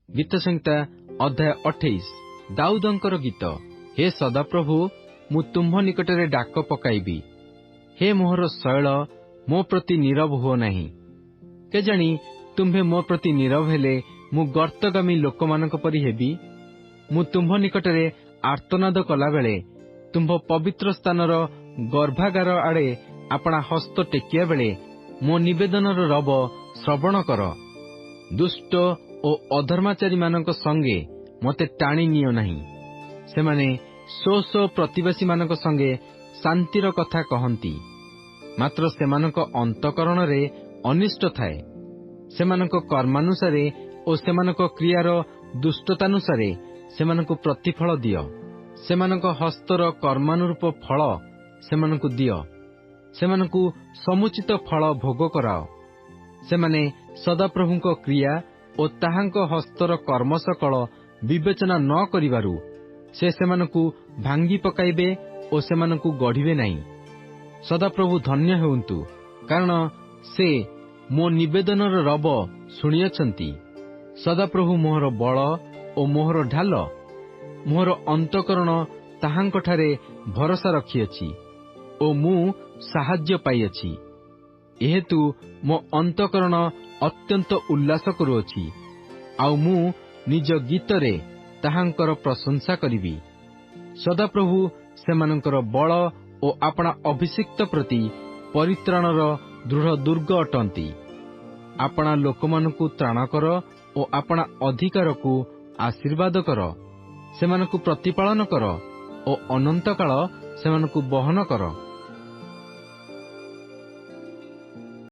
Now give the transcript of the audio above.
गीत संहिता अध्याय 28 दाऊदंकर गीत। हे सदाप्रभु मु तुम्भ निकटरे डाक पकाइबी, हे मोहर शैल मो प्रति नीरव हुओ नाही। केजाणी तुम्भे मो प्रति नीरव हेले मु गर्तगामी लोकमानक परि हेबी। मु तुम्भ निकटरे आर्तनाद कला बेले तुम्भ पवित्र स्थानर गर्भागार आड़े आपणा हस्त टेकिया बेले मो निवेदनर रब श्रवण कर। दुष्ट ओ अधर्माचारी मानक संगे मते टाणी नियो नाही। सेमाने सो सो प्रतिवासी मानक संगे शांतिर कथा कहंती, मात्र सेमानक अंतकरण रे अनिष्ट थाए। सेमानक कर्मानुसारे ओ सेमानक क्रियार दुष्टतानुसारे सेमानक प्रतिफल दियो। सेमानक हस्तर कर्मानुरूप फल सेमानक दियो। सेमानक समुचित फल भोग कराओ। सेमाने सदाप्रभुंक क्रिया ओ ताहांक हस्तर कर्म सकल विवेचना न करिबारु से सेमानकु भांगी पकाइबे ओ सेमानकु गढ़िबे नाही। सदाप्रभु धन्य हेउंतु, कारण से मो निवेदनर रब शुणियछंती। सदाप्रभु मोहर बल ओ मोहर ढाल, मोहर अंतकरण ताहांकठारे भरोसा रखिअछि ओ मु साहाय्य पाइअछि। एहेतु मो अंतकरण अत्यंत उल्लास करुअछि, आउ मु निज गीतरे ताहांकर प्रशंसा करिबी। सदाप्रभु सेमानंकर बल ओ आपणा अभिषिक्त प्रति परित्राणर दृढ़ दुर्ग अटंती। आपणा लोकमानकु त्राण कर ओ आपणा अधिकारकु आशीर्वाद कर। सेमानकु प्रतिपालन कर ओ अनंत काल सेमानकु बहन कर।